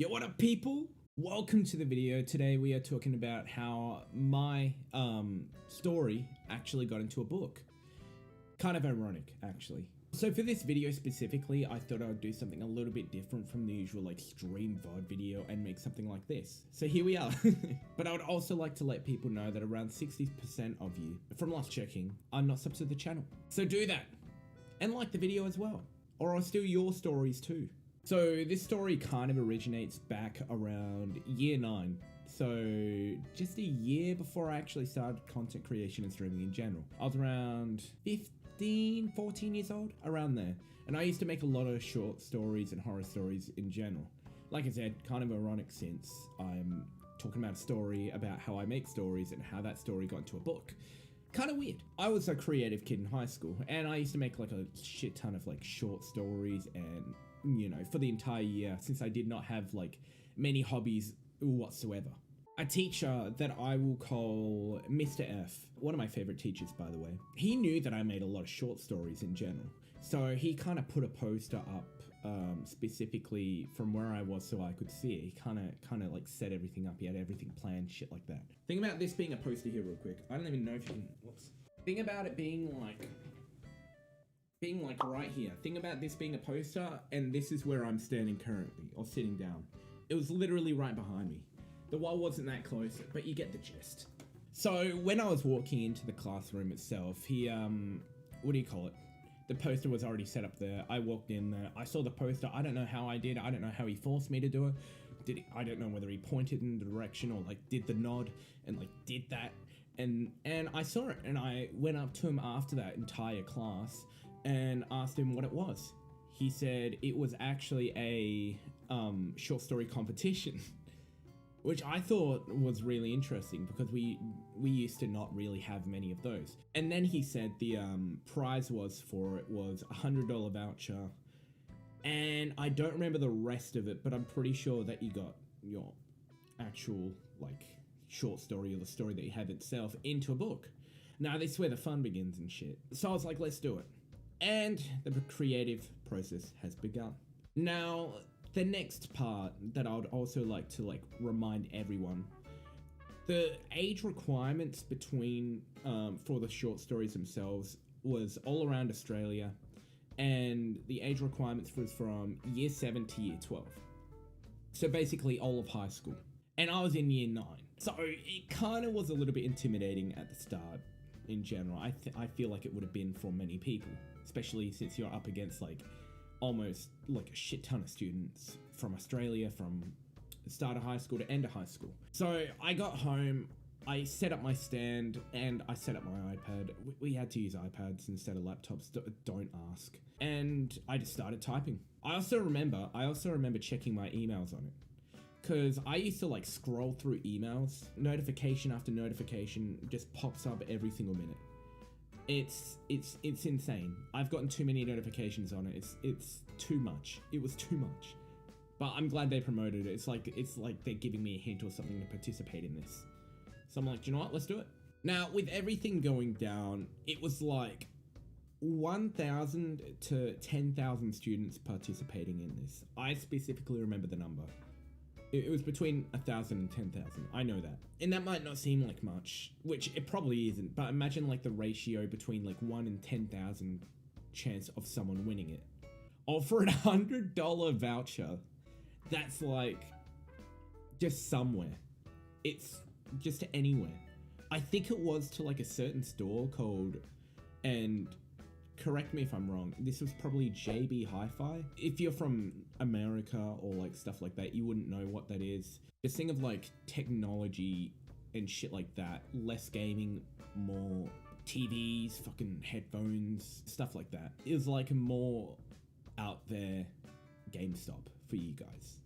Yo, what up, people? Welcome to the video. Today we are talking about how my story actually got into a book. Kind of ironic, actually. So for this video specifically, I thought I would do something a little bit different from the usual stream VOD video and make something like this. So here we are. But I would also like to let people know that around 60% of you, from last checking, are not subs to the channel. So do that. And like the video as well. Or I'll steal your stories too. So this story kind of originates back around year 9. So just a year before I actually started content creation and streaming in general. I was around 15, 14 years old, around there. And I used to make a lot of short stories and horror stories in general. Like I said, kind of ironic since I'm talking about a story about how I make stories and how that story got into a book. Kind of weird. I was a creative kid in high school and I used to make a shit ton of short stories and, you know, for the entire year since I did not have many hobbies whatsoever. A teacher that I will call Mr. F, one of my favorite teachers by the way, he knew that I made a lot of short stories in general. So he kind of put a poster up specifically from where I was so I could see it. He kind of set everything up. He had everything planned, shit like that. Think about this being a poster here real quick. I don't even know if you can, whoops. Think about it being right here. Think about this being a poster and this is where I'm standing currently, or sitting down. It was literally right behind me. The wall wasn't that close, but you get the gist. So when I was walking into the classroom itself, he, what do you call it? The poster was already set up there. I walked in there. I saw the poster. I don't know how I did. I don't know how he forced me to do it. I don't know whether he pointed in the direction or did the nod and did that. And I saw it and I went up to him after that entire class and asked him what it was. He said it was actually a short story competition. Which I thought was really interesting because we used to not really have many of those. And then he said the prize was a $100 voucher. And I don't remember the rest of it, but I'm pretty sure that you got your actual short story or the story that you have itself into a book. Now this is where the fun begins and shit. So I was like, let's do it. And the creative process has begun. Now, the next part that I would also like to remind everyone, the age requirements between for the short stories themselves was all around Australia, and the age requirements was from year 7 to year 12. So basically all of high school. And I was in year 9. So it kind of was a little bit intimidating at the start in general. I feel like it would have been for many people, especially since you're up against almost a shit ton of students from Australia from the start of high school to end of high school. So I got home, I set up my stand and I set up my iPad. We had to use iPads instead of laptops, don't ask. And I just started typing. I also remember checking my emails on it. Cause I used to scroll through emails, notification after notification just pops up every single minute. It's insane. I've gotten too many notifications on it. It's too much. It was too much. But I'm glad they promoted it. It's like they're giving me a hint or something to participate in this. So I'm like, do you know what? Let's do it. Now, with everything going down, it was 1,000 to 10,000 students participating in this. I specifically remember the number. It was between 1,000 and 10,000. I know that. And that might not seem like much, which it probably isn't, but imagine the ratio between 1 in 10,000 chance of someone winning it. Or for a $100 voucher, that's just somewhere. It's just anywhere. I think it was to a certain store called, and correct me if I'm wrong, this was probably JB Hi-Fi. If you're from America or stuff like that, you wouldn't know what that is. Just think of technology and shit like that. Less gaming, more TVs, fucking headphones, stuff like that. It was a more out there GameStop for you guys.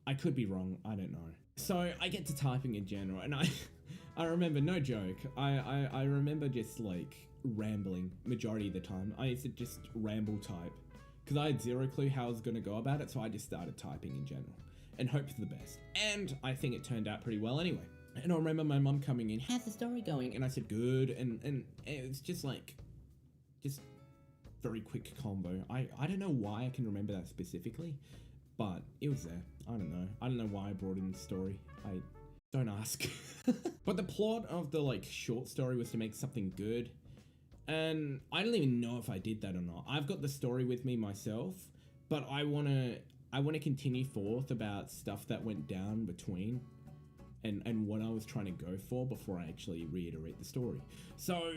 I could be wrong, I don't know. So I get to typing in general and I remember, no joke, I remember just rambling majority of the time. I used to just ramble type because I had zero clue how I was going to go about it, so I just started typing in general and hoped for the best. And I think it turned out pretty well anyway. And I remember my mum coming in, how's the story going? And I said, good. And it was just very quick combo. I don't know why I can remember that specifically, but it was there. I don't know. I don't know why I brought in the story. I don't ask. But the plot of the like short story was to make something good. And I don't even know if I did that or not. I've got the story with me myself, but I want to continue forth about stuff that went down between and what I was trying to go for before I actually reiterate the story. So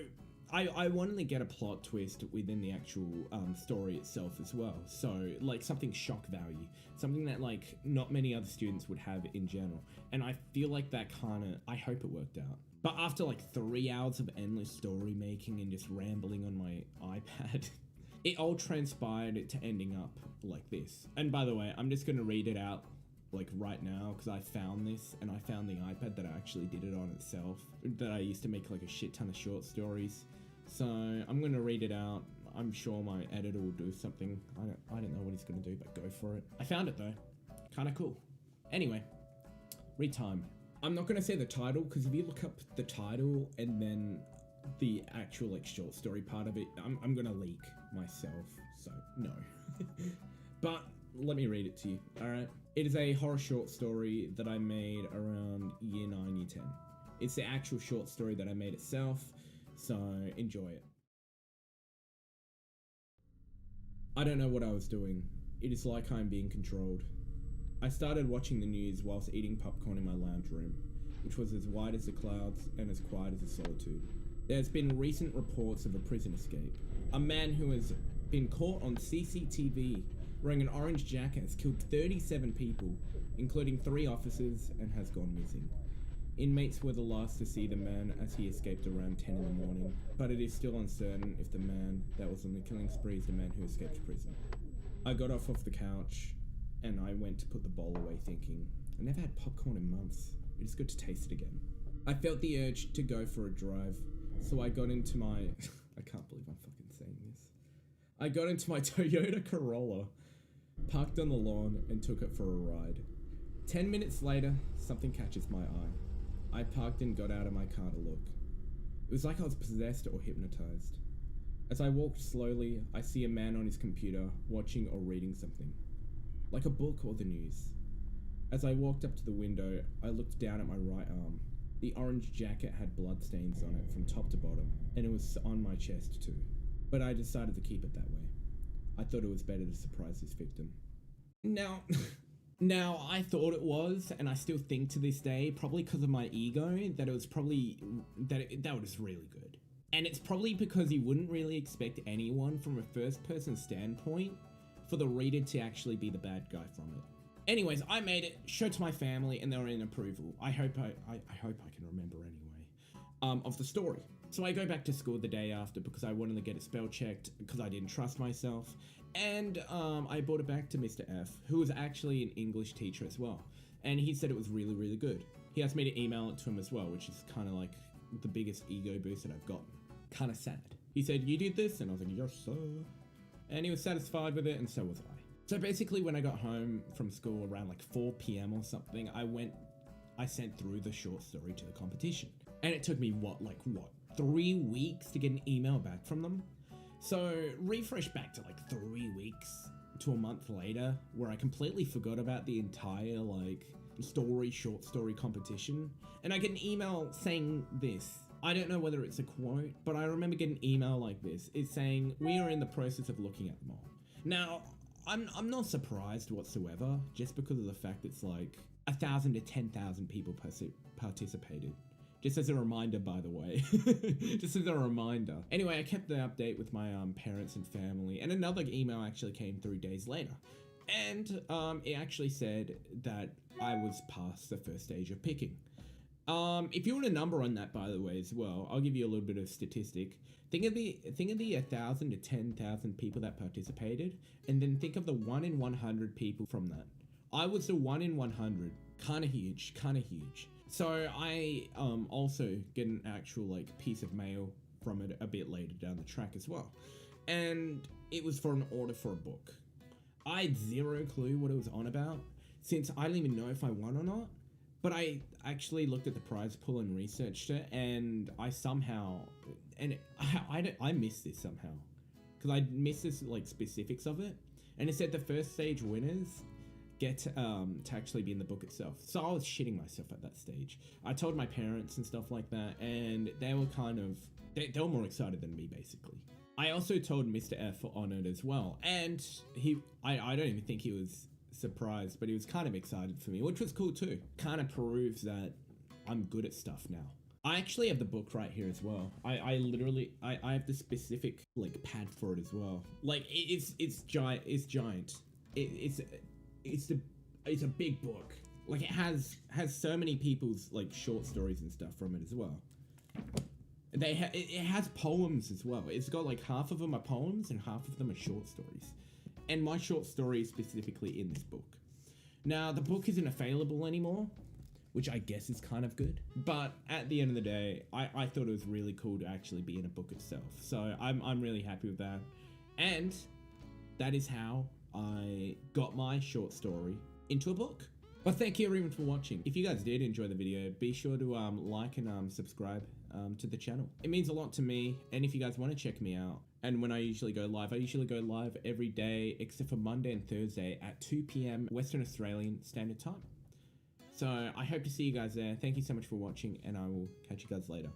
I wanted to get a plot twist within the actual story itself as well. So like something shock value, something that like not many other students would have in general. And I feel like that I hope it worked out. But after like 3 hours of endless story making and just rambling on my iPad, it all transpired to ending up like this. And by the way, I'm just going to read it out like right now because I found this and I found the iPad that I actually did it on itself, that I used to make like a shit ton of short stories. So I'm going to read it out. I'm sure my editor will do something. I don't know what he's going to do, but go for it. I found it though. Kind of cool. Anyway, read time. I'm not going to say the title because if you look up the title and then the actual like short story part of it, I'm going to leak myself. So no. But let me read it to you. All right. It is a horror short story that I made around year 9, year 10. It's the actual short story that I made itself. So enjoy it. I don't know what I was doing. It is like I'm being controlled. I started watching the news whilst eating popcorn in my lounge room, which was as white as the clouds and as quiet as the solitude. There's been recent reports of a prison escape. A man who has been caught on CCTV wearing an orange jacket has killed 37 people, including 3 officers, and has gone missing. Inmates were the last to see the man as he escaped around 10 in the morning, but it is still uncertain if the man that was on the killing spree is the man who escaped prison. I got off the couch and I went to put the bowl away thinking, I never had popcorn in months. It is good to taste it again. I felt the urge to go for a drive, so I got into my... I can't believe I'm fucking saying this. I got into my Toyota Corolla, parked on the lawn and took it for a ride. 10 minutes later, something catches my eye. I parked and got out of my car to look. It was like I was possessed or hypnotized. As I walked slowly, I see a man on his computer watching or reading something, like a book or the news. As I walked up to the window, I looked down at my right arm. The orange jacket had bloodstains on it from top to bottom, and it was on my chest too. But I decided to keep it that way. I thought it was better to surprise this victim. Now, I thought it was, and I still think to this day, probably because of my ego, that it was probably, that was really good. And it's probably because you wouldn't really expect anyone from a first person standpoint for the reader to actually be the bad guy from it. Anyways, I made it, showed to my family, and they were in approval. I hope I can remember anyway, of the story. So I go back to school the day after because I wanted to get it spell checked because I didn't trust myself. And I brought it back to Mr. F, who was actually an English teacher as well. And he said it was really, really good. He asked me to email it to him as well, which is kind of like the biggest ego boost that I've gotten. Kind of sad. He said, you did this? And I was like, yes, sir. And he was satisfied with it, and so was I. So basically, when I got home from school around like 4 p.m. or something, I sent through the short story to the competition. And it took me, 3 weeks to get an email back from them? So refresh back to like 3 weeks to a month later, where I completely forgot about the entire like short story competition. And I get an email saying this. I don't know whether it's a quote, but I remember getting an email like this. It's saying, we are in the process of looking at them all. Now, I'm not surprised whatsoever, just because of the fact it's like 1,000 to 10,000 people participated. Just as a reminder, by the way. Just as a reminder. Anyway, I kept the update with my parents and family, and another email actually came through days later. And it actually said that I was past the first stage of picking. If you want a number on that, by the way, as well, I'll give you a little bit of statistic. Think of the 1,000 to 10,000 people that participated, and then think of the 1 in 100 people from that. I was the 1 in 100. Kind of huge. So I also get an actual like piece of mail from it a bit later down the track as well. And it was for an order for a book. I had zero clue what it was on about, since I didn't even know if I won or not. But I actually looked at the prize pool and researched it, and I somehow, and I missed this somehow, because I missed this like specifics of it. And it said the first stage winners get to actually be in the book itself. So I was shitting myself at that stage. I told my parents and stuff like that, and they were kind of, they were more excited than me, basically. I also told Mr. F on it as well, and I don't even think he was surprised, but he was kind of excited for me, which was cool too. Kind of proves that I'm good at stuff now. I actually have the book right here as well. I literally have the specific like pad for it as well. Like it's giant. It's giant. It's a big book. Like it has so many people's like short stories and stuff from it as well. It has poems as well. It's got like half of them are poems and half of them are short stories. And my short story is specifically in this book. Now the book isn't available anymore, which I guess is kind of good. But at the end of the day, I thought it was really cool to actually be in a book itself. So I'm really happy with that. And that is how I got my short story into a book. But thank you everyone for watching. If you guys did enjoy the video, be sure to like and subscribe to the channel. It means a lot to me. And if you guys want to check me out, and when I usually go live every day except for Monday and Thursday at 2 p.m. Western Australian Standard Time. So I hope to see you guys there. Thank you so much for watching, and I will catch you guys later.